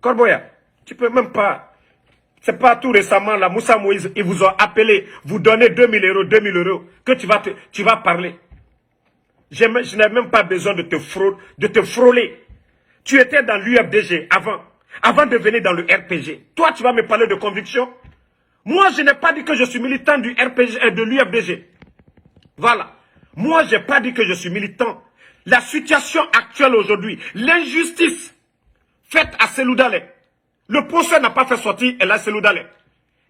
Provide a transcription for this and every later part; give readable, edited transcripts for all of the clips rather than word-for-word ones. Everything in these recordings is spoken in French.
Corboya, tu peux même pas. C'est pas tout récemment, là, Moussa Moïse, ils vous ont appelé, vous donnez 2000 euros, 2000 euros, que tu vas parler. Je n'ai même pas besoin de te frôler. Tu étais dans l'UFDG avant de venir dans le RPG. Toi, tu vas me parler de conviction? Moi, je n'ai pas dit que je suis militant du RPG et de l'UFDG. Voilà. Moi, je n'ai pas dit que je suis militant. La situation actuelle aujourd'hui, l'injustice faite à Seloudalé. Le procès n'a pas fait sortir Ella Seloudalé.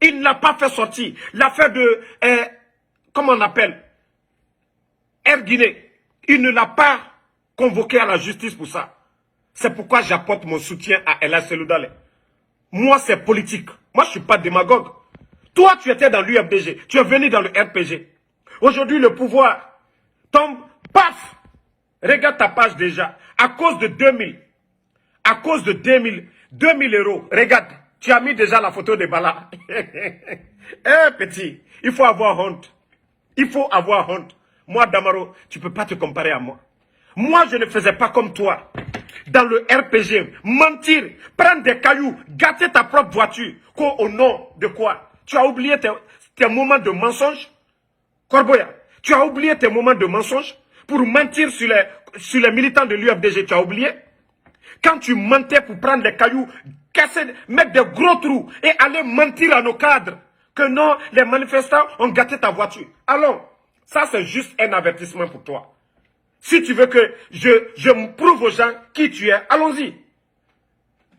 Il n'a pas fait sortir l'affaire de, comment on appelle, Air Guinée. Il ne l'a pas convoqué à la justice pour ça. C'est pourquoi j'apporte mon soutien à Ella Seloudalé. Moi, c'est politique. Moi, je ne suis pas démagogue. Toi, tu étais dans l'UFDG. Tu es venu dans le RPG. Aujourd'hui, le pouvoir tombe, paf! Regarde ta page déjà. À cause de 2000. À cause de 2000 euros. Regarde, tu as mis déjà la photo de Bala. Petit, il faut avoir honte. Il faut avoir honte. Moi, Damaro, tu ne peux pas te comparer à moi. Moi, je ne faisais pas comme toi. Dans le RPG, mentir, prendre des cailloux, gâter ta propre voiture. Au nom de quoi? Tu as oublié tes moments de mensonge? Corboya, tu as oublié tes moments de mensonge pour mentir sur les militants de l'UFDG, tu as oublié? Quand tu mentais pour prendre les cailloux, casser, mettre des gros trous et aller mentir à nos cadres que non, les manifestants ont gâté ta voiture. Allons, ça c'est juste un avertissement pour toi. Si tu veux que je me prouve aux gens qui tu es, allons-y.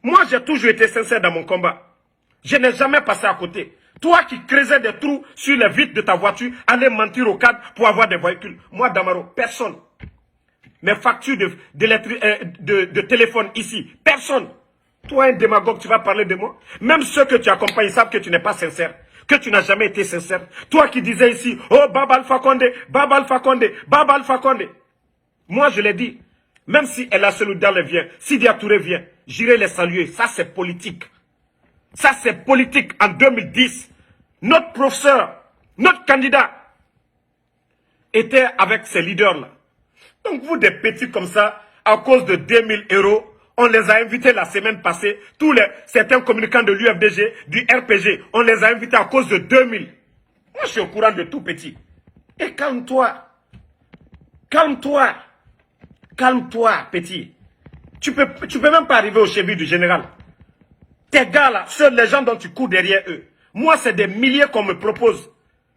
Moi, j'ai toujours été sincère dans mon combat. Je n'ai jamais passé à côté. Toi qui creusais des trous sur les vitres de ta voiture, allez mentir au cadre pour avoir des véhicules. Moi, Damaro, personne. Mes factures de téléphone ici, personne. Toi, un démagogue, tu vas parler de moi. Même ceux que tu accompagnes savent que tu n'es pas sincère, que tu n'as jamais été sincère. Toi qui disais ici, oh, Baba Alpha Condé, Baba Alpha Condé, Baba Alpha Condé. Moi, je l'ai dit, même si Ella Seloudalé vient, si Dia Touré vient, j'irai les saluer. Ça, c'est politique. Ça, c'est politique. En 2010, notre professeur, notre candidat, était avec ces leaders-là. Donc, vous, des petits comme ça, à cause de 2000 euros, on les a invités la semaine passée, certains communicants de l'UFDG, du RPG, on les a invités à cause de 2000. Moi, je suis au courant de tout, petit. Et calme-toi. Calme-toi. Calme-toi, petit. Tu peux même pas arriver au cheville du général. Tes gars là, les gens dont tu cours derrière eux. Moi, c'est des milliers qu'on me propose.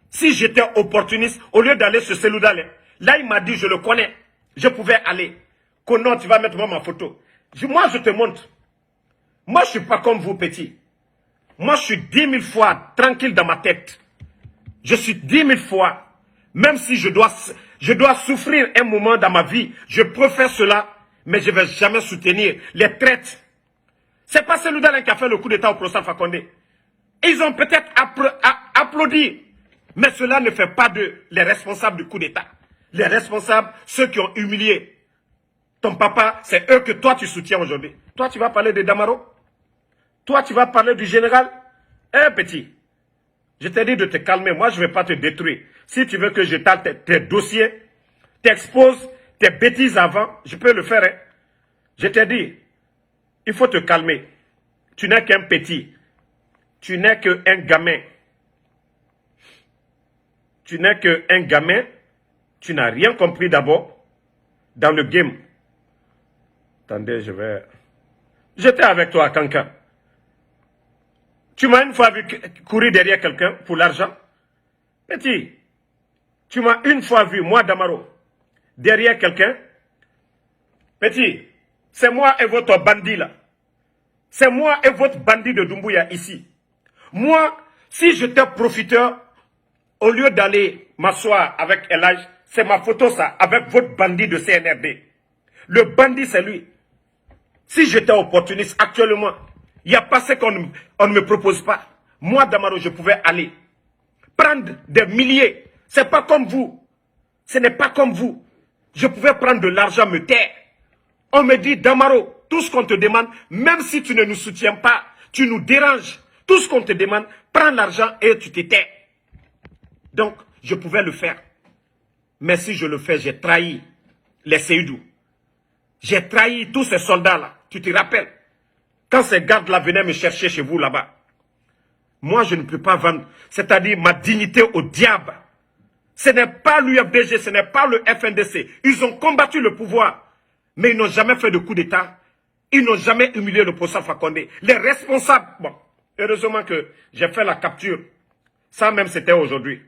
Si j'étais opportuniste, au lieu d'aller sur Seloudalé, là, il m'a dit, je le connais. Je pouvais aller. Que non, tu vas mettre moi ma photo. Moi, je te montre. Moi, je ne suis pas comme vous, petit. Moi, je suis 10 000 fois tranquille dans ma tête. Je suis 10 000 fois. Même si je dois souffrir un moment dans ma vie, je préfère cela, mais je ne vais jamais soutenir les traites. C'est pas Seloudalé qui a fait le coup d'État au procès Alpha Condé. Ils ont peut-être applaudi, mais cela ne fait pas d'eux les responsables du coup d'État. Les responsables, ceux qui ont humilié ton papa, c'est eux que toi tu soutiens aujourd'hui. Toi tu vas parler de Damaro? Toi tu vas parler du général? Petit, je t'ai dit de te calmer, moi je ne vais pas te détruire. Si tu veux que je t'aille tes dossiers, t'expose tes bêtises avant, je peux le faire. Hein? Je t'ai dit, il faut te calmer. Tu n'es qu'un petit. Tu n'es qu'un gamin. Tu n'es qu'un gamin. Tu n'as rien compris d'abord dans le game. Attendez, j'étais avec toi à Kankan. Tu m'as une fois vu courir derrière quelqu'un pour l'argent? Petit, tu m'as une fois vu, moi Damaro, derrière quelqu'un? Petit, c'est moi et votre bandit là. C'est moi et votre bandit de Doumbouya ici. Moi, si j'étais profiteur, au lieu d'aller m'asseoir avec Elage, c'est ma photo ça, avec votre bandit de CNRD. Le bandit, c'est lui. Si j'étais opportuniste actuellement, il n'y a pas ce qu'on ne me propose pas. Moi, Damaro, je pouvais aller prendre des milliers. Ce n'est pas comme vous. Ce n'est pas comme vous. Je pouvais prendre de l'argent, me taire. On me dit, Damaro, tout ce qu'on te demande, même si tu ne nous soutiens pas, tu nous déranges. Tout ce qu'on te demande, prends l'argent et tu te tais. Donc, je pouvais le faire. Mais si je le fais, j'ai trahi les Seydou. J'ai trahi tous ces soldats-là. Tu te rappelles? Quand ces gardes-là venaient me chercher chez vous là-bas, moi je ne peux pas vendre, c'est-à-dire ma dignité au diable. Ce n'est pas l'UFDG, ce n'est pas le FNDC. Ils ont combattu le pouvoir, mais ils n'ont jamais fait de coup d'État. Ils n'ont jamais humilié le professeur Fakonde. Les responsables, bon, heureusement que j'ai fait la capture. Ça même c'était aujourd'hui.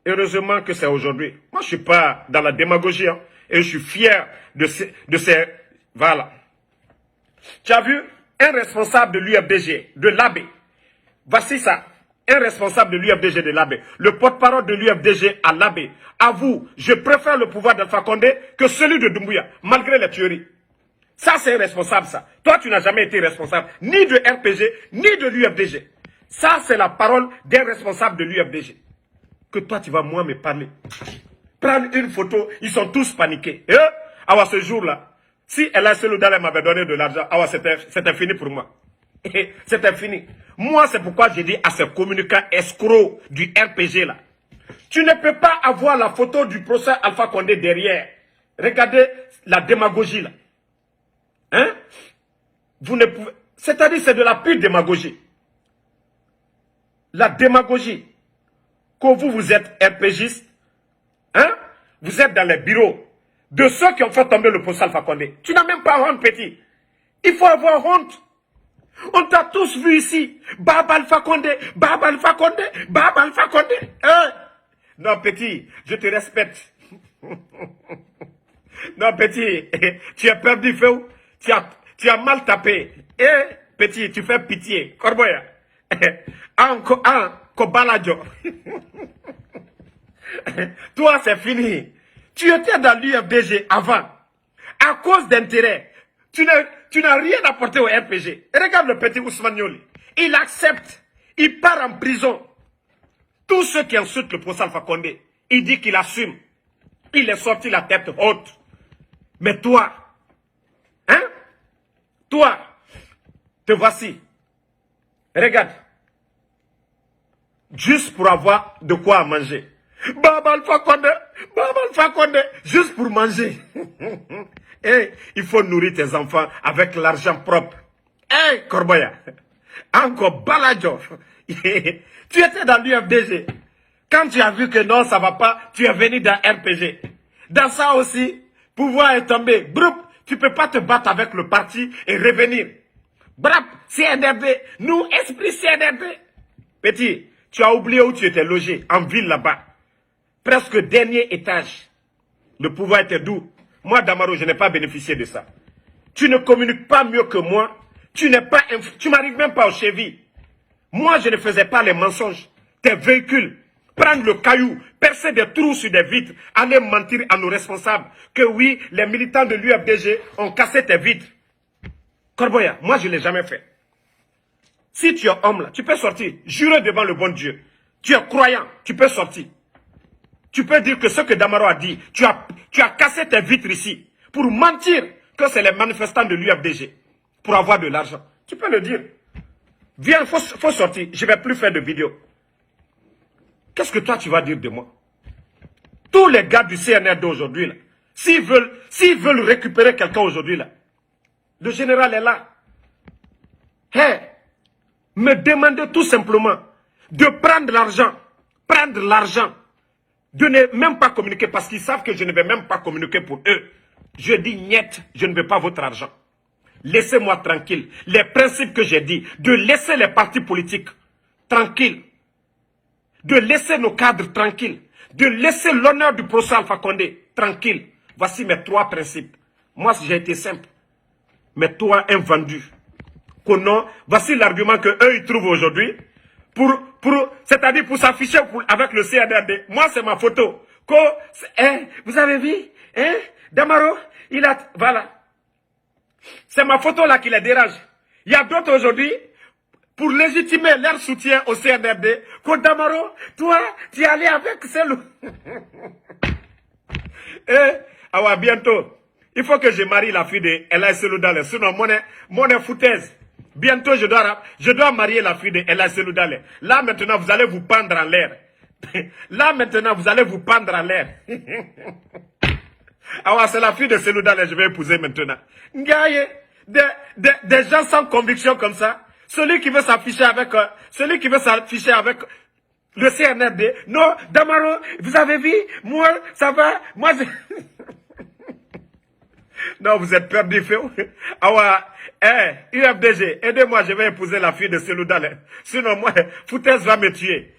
Heureusement que c'est aujourd'hui. Moi je ne suis pas dans la démagogie, hein, et je suis fier de ces voilà. Tu as vu un responsable de l'UFDG, de l'AB. Voici ça. Un responsable de l'UFDG de l'AB. Le porte-parole de l'UFDG à l'AB. Avoue, je préfère le pouvoir d'Alpha Condé que celui de Doumbouya, malgré les tueries. Ça, c'est un responsable, ça. Toi, tu n'as jamais été responsable, ni de RPG, ni de l'UFDG. Ça, c'est la parole d'un responsable de l'UFDG. Que toi, tu vas moi me parler. Prendre une photo, ils sont tous paniqués. Et à ce jour-là, si Ella Seloudalé m'avait donné de l'argent, c'était fini pour moi. C'était fini. Moi, c'est pourquoi j'ai dit à ces communicants escrocs du RPG là, tu ne peux pas avoir la photo du procès Alpha Condé derrière. Regardez la démagogie là. Hein? Vous ne pouvez... C'est-à-dire c'est de la pure démagogie. La démagogie. Quand vous êtes RPGiste, hein? Vous êtes dans les bureaux de ceux qui ont fait tomber le procès Alpha Condé. Tu n'as même pas honte, petit. Il faut avoir honte. On t'a tous vu ici. Baba Alpha Condé, Baba Alpha Condé, Baba Alpha Condé. Hein? Non, petit, je te respecte. Non, petit, tu as perdu feu. Tu as mal tapé. Petit, tu fais pitié. Corboya. Kobaladjo. Toi, c'est fini. Tu étais dans l'UFDG avant. À cause d'intérêt. Tu n'as rien apporté au RPG. Regarde le petit Ousmane Yoli. Il accepte. Il part en prison. Tous ceux qui insultent le procès Alpha Condé, il dit qu'il assume. Il est sorti la tête haute. Mais toi, hein? Toi, te voici. Regarde. Juste pour avoir de quoi manger. Baba Alpha Condé, juste pour manger. Et il faut nourrir tes enfants avec l'argent propre. Corboya, encore Baladjo. Tu étais dans l'UFDG. Quand tu as vu que non, ça va pas, tu es venu dans RPG. Dans ça aussi, pouvoir est tombé. Broup, tu peux pas te battre avec le parti et revenir. Brap, CNRD, nous, esprit CNRD. Petit, tu as oublié où tu étais logé, en ville là-bas. Presque dernier étage. Le pouvoir était doux. Moi, Damaro, je n'ai pas bénéficié de ça. Tu ne communiques pas mieux que moi. Tu m'arrives même pas aux chevilles. Moi, je ne faisais pas les mensonges. Tes véhicules, prendre le caillou, percer des trous sur des vitres, aller mentir à nos responsables que oui, les militants de l'UFDG ont cassé tes vitres. Corboya, moi, je ne l'ai jamais fait. Si tu es homme, là, tu peux sortir, jurer devant le bon Dieu. Tu es croyant, tu peux sortir. Tu peux dire que ce que Damaro a dit, tu as cassé tes vitres ici pour mentir que c'est les manifestants de l'UFDG pour avoir de l'argent. Tu peux le dire. Viens, faut sortir. Je ne vais plus faire de vidéos. Qu'est-ce que toi tu vas dire de moi? Tous les gars du CNRD aujourd'hui, là, s'ils veulent récupérer quelqu'un aujourd'hui, là, le général est là. Hey, me demandez tout simplement de prendre l'argent, de ne même pas communiquer parce qu'ils savent que je ne vais même pas communiquer pour eux. Je dis niet, je ne veux pas votre argent. Laissez-moi tranquille. Les principes que j'ai dit, de laisser les partis politiques tranquilles, de laisser nos cadres tranquilles, de laisser l'honneur du procès Alpha Condé tranquille. Voici mes 3 principes. Moi, j'ai été simple. Mais toi, un vendu. Voici l'argument que eux ils trouvent aujourd'hui c'est-à-dire pour s'afficher avec le CNRD. Moi, c'est ma photo. Vous avez vu? Damaro, voilà. C'est ma photo là qui les dérange. Il y a d'autres aujourd'hui, pour légitimer leur soutien au CNRD, que Damaro, toi, tu es allé avec celle. Bientôt, il faut que je marie la fille de Ella Seloudalé. Sinon, mon est foutaise. Bientôt, je dois marier la fille de Ella Seloudalé. Là, maintenant, vous allez vous pendre en l'air. Là, maintenant, vous allez vous pendre en l'air. C'est la fille de Seloudalé, je vais épouser maintenant. Ngaye, des gens sans conviction comme ça. Celui qui veut s'afficher avec le CNRD. Non, Damaro, vous avez vu, moi, ça va, moi, non, vous êtes perdu, feu. Ah ouais, UFDG, aidez-moi, je vais épouser la fille de Seloudal. Sinon, moi, foutaise va me tuer.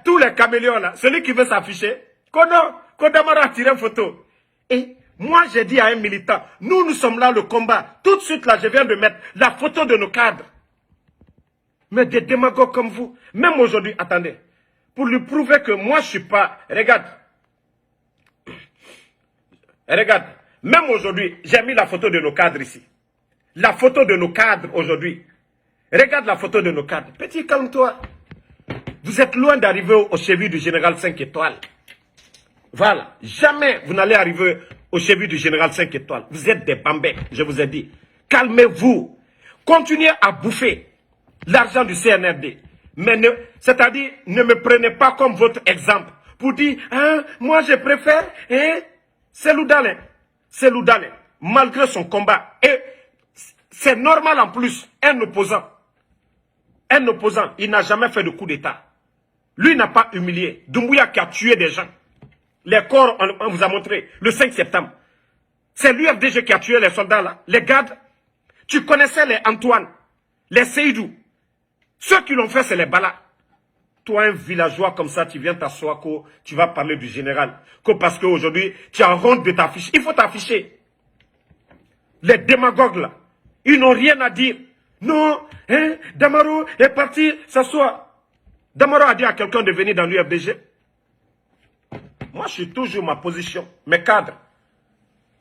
Tous les caméléons là, celui qui veut s'afficher, Damaro a tiré une photo. Et moi, j'ai dit à un militant, nous sommes là, le combat. Tout de suite, là, je viens de mettre la photo de nos cadres. Mais des démagogues comme vous, même aujourd'hui, attendez, pour lui prouver que moi, je ne suis pas... Regarde, même aujourd'hui, j'ai mis la photo de nos cadres ici. La photo de nos cadres aujourd'hui. Regarde la photo de nos cadres. Petit, calme-toi. Vous êtes loin d'arriver au cheville du général 5 étoiles. Voilà. Jamais vous n'allez arriver au cheville du général 5 étoiles. Vous êtes des bambins, je vous ai dit. Calmez-vous. Continuez à bouffer l'argent du CNRD. Mais c'est-à-dire, ne me prenez pas comme votre exemple. Pour dire, hein, moi je préfère, hein, Seloudal, malgré son combat. Et c'est normal en plus, un opposant, il n'a jamais fait de coup d'État. Lui n'a pas humilié. Doumbouya qui a tué des gens. Les corps, on vous a montré, le 5 septembre. C'est l'UFDG qui a tué les soldats là, les gardes. Tu connaissais les Antoine, les Seydou. Ceux qui l'ont fait, c'est les Bala. Toi, un villageois comme ça, tu viens t'asseoir, tu vas parler du général. Parce qu'aujourd'hui, tu as honte de t'afficher. Il faut t'afficher. Les démagogues là, ils n'ont rien à dire. Non, hein, Damaro est parti s'asseoir. Damaro a dit à quelqu'un de venir dans l'UFDG. Moi, je suis toujours ma position. Mes cadres,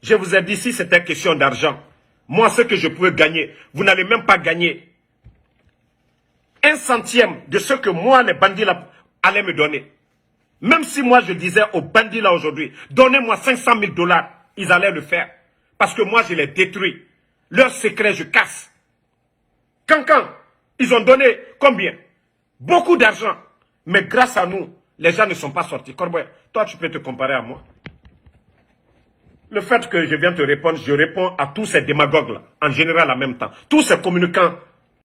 je vous ai dit, si c'était question d'argent, moi, ce que je pouvais gagner, vous n'allez même pas gagner 1/100 de ce que moi, les bandits là, allaient me donner. Même si moi, je disais aux bandits là aujourd'hui, donnez-moi 500 000 $, ils allaient le faire. Parce que moi, je les détruis. Leurs secrets, je casse. Quand, ils ont donné combien? Beaucoup d'argent. Mais grâce à nous, les gens ne sont pas sortis. Corbeil, toi, tu peux te comparer à moi. Le fait que je viens te répondre, je réponds à tous ces démagogues-là, en général en même temps. Tous ces communicants